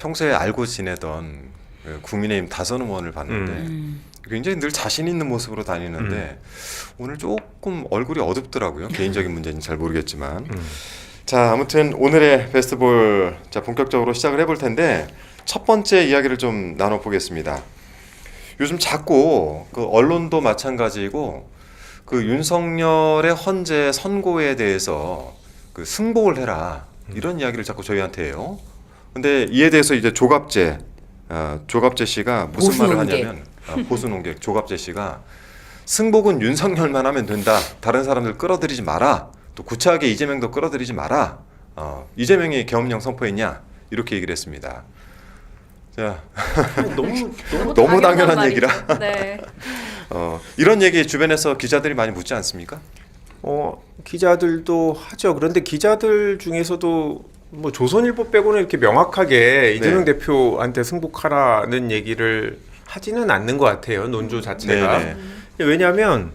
평소에 알고 지내던 그 국민의힘 다선 의원을 봤는데 굉장히 늘 자신 있는 모습으로 다니는데 오늘 조금 얼굴이 어둡더라고요. 개인적인 문제인지 잘 모르겠지만. 자, 아무튼 오늘의 베스트볼 자 본격적으로 시작을 해볼 텐데 첫 번째 이야기를 좀 나눠보겠습니다. 요즘 자꾸 그 언론도 마찬가지고 그 윤석열의 헌재 선고에 대해서 그 승복을 해라 이런 이야기를 자꾸 저희한테 해요. 근데 이에 대해서 이제 조갑재 씨가 무슨 말을 하냐면 보수논객 조갑재 씨가 승복은 윤석열만 하면 된다. 다른 사람들 끌어들이지 마라. 또 구차하게 이재명도 끌어들이지 마라. 이재명이 계엄령 선포했냐 이렇게 얘기를 했습니다. 자, 너무 당연한 말이죠. 얘기라. 네. 이런 얘기 주변에서 기자들이 많이 묻지 않습니까? 기자들도 하죠. 그런데 기자들 중에서도 뭐 조선일보 빼고는 이렇게 명확하게 이재명 대표한테 승복하라는 얘기를 하지는 않는 것 같아요. 논조 자체가. 네네. 왜냐하면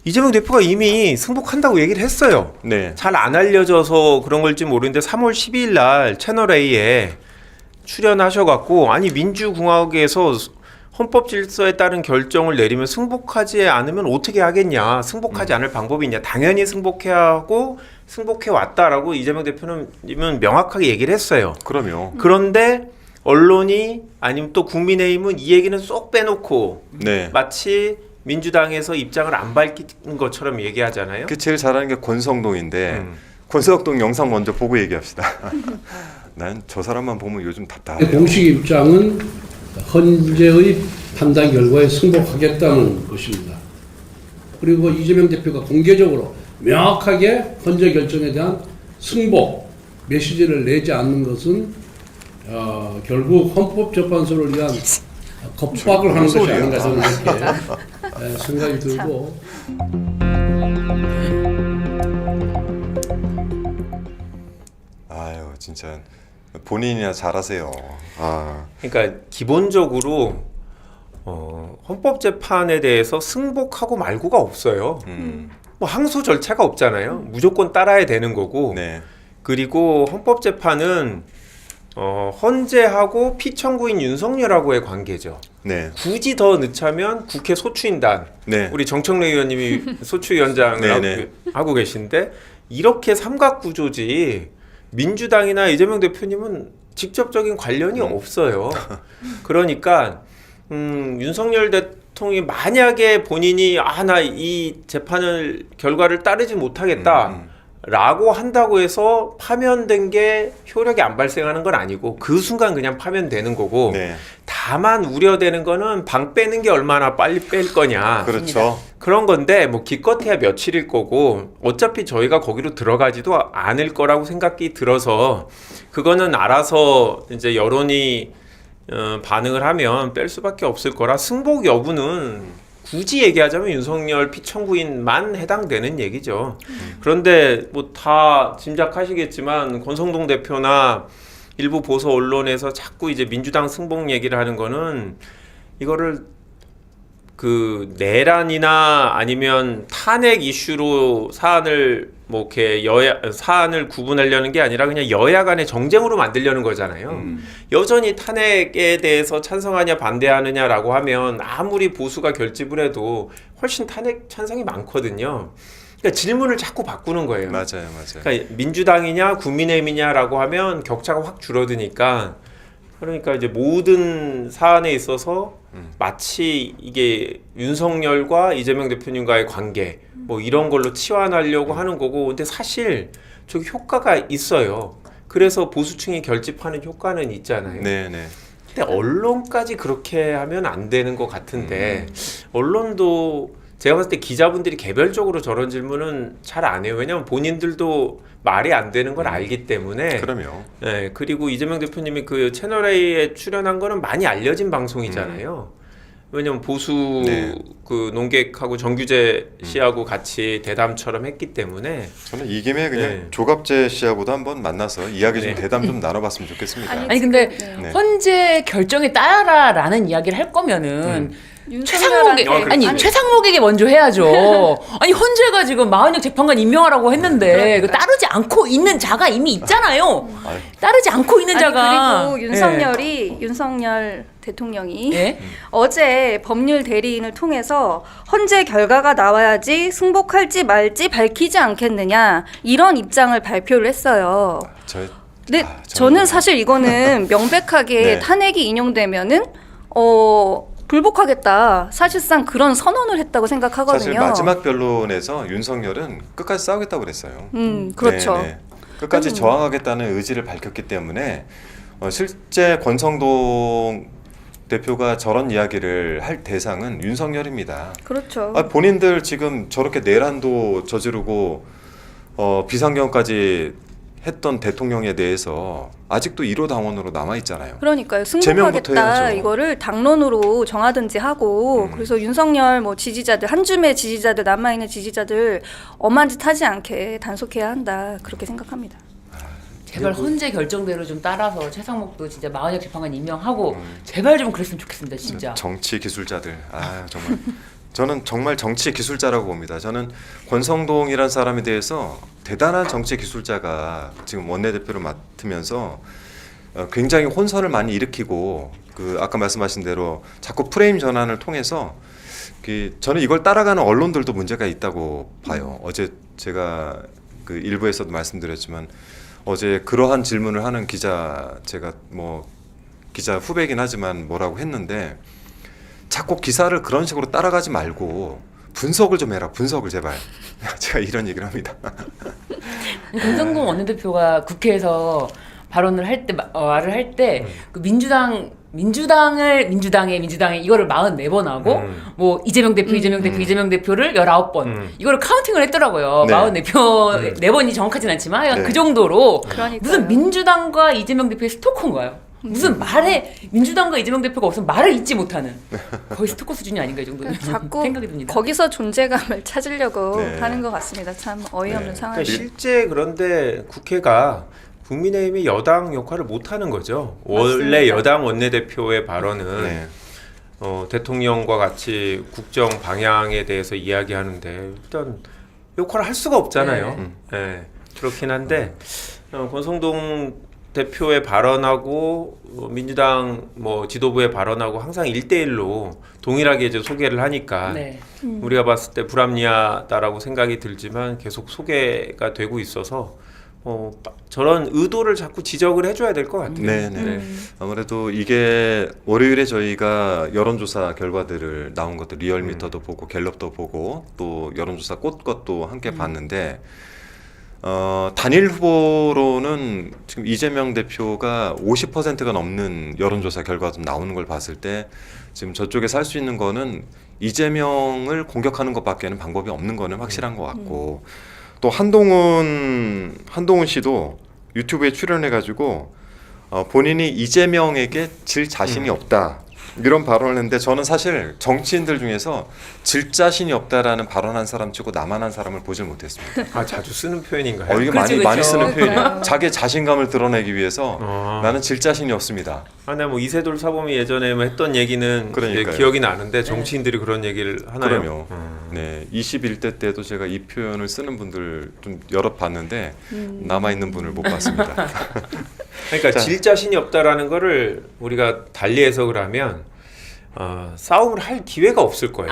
이재명 대표가 이미 승복한다고 얘기를 했어요. 네. 잘 안 알려져서 그런 걸지 모르는데 3월 12일 날 채널A에 출연하셔갖고 아니 민주공화국에서 헌법 질서에 따른 결정을 내리면 승복하지 않으면 어떻게 하겠냐. 승복하지 않을 방법이 있냐. 당연히 승복해야 하고 승복해 왔다라고 이재명 대표는 명확하게 얘기를 했어요. 그럼요. 그런데 언론이 아니면 또 국민의힘은 이 얘기는 쏙 빼놓고 네. 마치 민주당에서 입장을 안 밝힌 것처럼 얘기하잖아요. 그 제일 잘하는 게 권성동인데 권성동 영상 먼저 보고 얘기합시다. 난 저 사람만 보면 요즘 답답해요. 공식 입장은 헌재의 판단 결과에 승복하겠다는 것입니다. 그리고 이재명 대표가 공개적으로 명확하게 헌재 결정에 대한 승복 메시지를 내지 않는 것은 결국 헌법재판소를 위한 겁박을 하는 것이 아닌가 저는 이렇게 생각이 들고. 아유 진짜 본인이나 잘하세요. 그러니까 기본적으로 헌법재판에 대해서 승복하고 말고가 없어요. 뭐 항소 절차가 없잖아요. 무조건 따라야 되는 거고. 네. 그리고 헌법재판은 헌재하고 피청구인 윤석열하고의 관계죠. 네. 굳이 더 늦자면 국회 소추인단, 네. 우리 정청래 의원님이 소추위원장을 네네. 하고 계신데 이렇게 삼각구조지 민주당이나 이재명 대표님은 직접적인 관련이 없어요. 그러니까 윤석열 대통령이 만약에 본인이 나 이 재판을 결과를 따르지 못하겠다 라고 한다고 해서 파면된 게 효력이 안 발생하는 건 아니고 그 순간 그냥 파면되는 거고 네. 다만 우려되는 거는 방 빼는 게 얼마나 빨리 뺄 거냐. 그렇죠. 그런 건데 뭐 기껏해야 며칠일 거고 어차피 저희가 거기로 들어가지도 않을 거라고 생각이 들어서 그거는 알아서 이제 여론이 반응을 하면 뺄 수밖에 없을 거라 승복 여부는 굳이 얘기하자면 윤석열 피청구인만 해당되는 얘기죠. 그런데 뭐 다 짐작하시겠지만 권성동 대표나 일부 보수 언론에서 자꾸 이제 민주당 승복 얘기를 하는 거는 이거를 그 내란이나 아니면 탄핵 이슈로 사안을 뭐 이렇게 사안을 구분하려는 게 아니라 그냥 여야 간의 정쟁으로 만들려는 거잖아요. 여전히 탄핵에 대해서 찬성하냐 반대하느냐라고 하면 아무리 보수가 결집을 해도 훨씬 탄핵 찬성이 많거든요. 그러니까 질문을 자꾸 바꾸는 거예요. 맞아요. 그러니까 민주당이냐 국민의힘이냐라고 하면 격차가 확 줄어드니까 그러니까 이제 모든 사안에 있어서 마치 이게 윤석열과 이재명 대표님과의 관계 뭐 이런 걸로 치환하려고 하는 거고 근데 사실 저기 효과가 있어요. 그래서 보수층이 결집하는 효과는 있잖아요. 네네. 근데 언론까지 그렇게 하면 안 되는 것 같은데 언론도 제가 봤을 때 기자분들이 개별적으로 저런 질문은 잘 안 해요. 왜냐하면 본인들도 말이 안 되는 걸 알기 때문에. 그럼요. 네, 그리고 이재명 대표님이 그 채널A에 출연한 거는 많이 알려진 방송이잖아요. 왜냐면 보수 네. 그 논객하고 정규재 씨하고 같이 대담처럼 했기 때문에. 저는 이 김에 그냥 네. 조갑재 씨하고도 한번 만나서 이야기 좀 네. 대담 좀 나눠봤으면 좋겠습니다. 아니, 아니 근데 네. 헌재 결정에 따라라는 이야기를 할 거면은 최상목에 그렇지. 아니 최상목에게 먼저 해야죠. 아니 헌재가 지금 마은혁 재판관 임명하라고 했는데 그 따르지 않고 있는 자가 이미 있잖아요. 따르지 않고 있는 자가 그리고 윤석열 대통령이 예? 어제 법률 대리인을 통해서 헌재 결과가 나와야지 승복할지 말지 밝히지 않겠느냐 이런 입장을 발표를 했어요. 네, 저는 사실 이거는 명백하게 네. 탄핵이 인용되면은 불복하겠다. 사실상 그런 선언을 했다고 생각하거든요. 사실 마지막 변론에서 윤석열은 끝까지 싸우겠다고 그랬어요. 그렇죠. 네. 끝까지 저항하겠다는 의지를 밝혔기 때문에 실제 권성동 대표가 저런 이야기를 할 대상은 윤석열입니다. 그렇죠. 본인들 지금 저렇게 내란도 저지르고 비상경까지 했던 대통령에 대해서 아직도 1호 당원으로 남아 있잖아요. 그러니까요. 제명부터 승복하겠다 해야죠. 이거를 당론으로 정하든지 하고 그래서 윤석열 뭐 지지자들 한 줌의 지지자들 남아있는 지지자들 엄한 짓 하지 않게 단속해야 한다 그렇게 생각합니다. 제발 헌재 결정대로 좀 따라서 최상목도 진짜 마은혁 재판관 임명하고 제발 좀 그랬으면 좋겠습니다 진짜. 정치 기술자들 정말 저는 정말 정치 기술자라고 봅니다. 저는 권성동이라는 사람에 대해서 대단한 정치 기술자가 지금 원내대표를 맡으면서 굉장히 혼선을 많이 일으키고 아까 말씀하신 대로 자꾸 프레임 전환을 통해서 저는 이걸 따라가는 언론들도 문제가 있다고 봐요. 어제 제가 일부에서도 말씀드렸지만 어제 그러한 질문을 하는 기자 제가 기자 후배긴 하지만 뭐라고 했는데 자꾸 기사를 그런 식으로 따라가지 말고 분석을 좀 해라. 분석을 제발. 제가 이런 얘기를 합니다. 권성동 원내대표가 국회에서 발언을 할 때 말을 할 때 그 민주당의 이거를 44번 하고 뭐 이재명 대표를 19번 이거를 카운팅을 했더라고요. 네. 44번이 정확하진 않지만 하여간 네. 그 정도로 그러니까요. 무슨 민주당과 이재명 대표의 스토커인가요? 무슨 말에 민주당과 이재명 대표가 무슨 말을 잊지 못하는 거의 스토커 수준이 아닌가 이 정도는 자꾸 생각이 듭니다. 거기서 존재감을 찾으려고 네. 하는 것 같습니다. 참 어이없는 네. 상황이. 그러니까 실제 그런데 국회가 국민의힘이 여당 역할을 못하는 거죠. 원래 맞습니다. 여당 원내대표의 발언은 네. 대통령과 같이 국정 방향에 대해서 이야기하는데 일단 역할을 할 수가 없잖아요. 네. 그렇긴 한데 권성동 대표의 발언하고 민주당 지도부의 발언하고 항상 1대1로 동일하게 이제 소개를 하니까 네. 우리가 봤을 때 불합리하다라고 생각이 들지만 계속 소개가 되고 있어서 저런 의도를 자꾸 지적을 해줘야 될 것 같아요. 네네. 아무래도 이게 월요일에 저희가 여론조사 결과들을 나온 것들 리얼미터도 보고 갤럽도 보고 또 여론조사 꽃것도 함께 봤는데 단일 후보로는 지금 이재명 대표가 50%가 넘는 여론조사 결과도 나오는 걸 봤을 때 지금 저쪽에서 할 수 있는 거는 이재명을 공격하는 것밖에는 방법이 없는 거는 확실한 것 같고 또 한동훈 씨도 유튜브에 출연해가지고 본인이 이재명에게 질 자신이 없다 이런 발언을 했는데 저는 사실 정치인들 중에서 질 자신이 없다라는 발언한 사람 치고 나만 한 사람을 보질 못했습니다. 자주 쓰는 표현인가요? 이게 그렇죠, 많이 그렇죠. 쓰는 표현이에요. 자기의 자신감을 드러내기 위해서 나는 질 자신이 없습니다. 나 이세돌 사범이 예전에 했던 얘기는 이제 그러니까요. 기억이 나는데 정치인들이 그런 얘기를 하나요? 그럼요. 네, 21대 때도 제가 이 표현을 쓰는 분들 좀 여러 봤는데 남아 있는 분을 못 봤습니다. 그러니까 자. 질 자신이 없다라는 거를 우리가 달리 해석을 하면 싸움을 할 기회가 없을 거예요.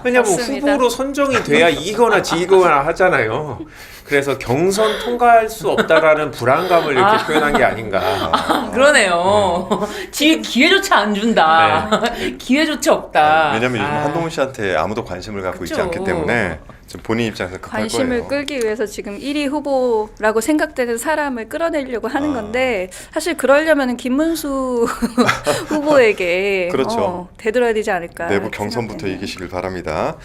왜냐하면 맞습니다. 후보로 선정이 돼야 이기거나 지거나 하잖아요. 그래서 경선 통과할 수 없다라는 불안감을 이렇게 표현한 게 아닌가. 그러네요. 기회조차 안 준다. 기회조차 없다. 왜냐하면 요즘 한동훈 씨한테 아무도 관심을 갖고 있지 그쵸. 않기 때문에 지금 본인 입장에서 급할 관심을 거예요. 끌기 위해서 지금 1위 후보라고 생각되는 사람을 끌어내려고 하는 건데 사실 그러려면 김문수 후보에게 그렇죠. 되돌아야 되지 않을까. 내부 이렇게 경선부터 생각되네요. 이기시길 바랍니다.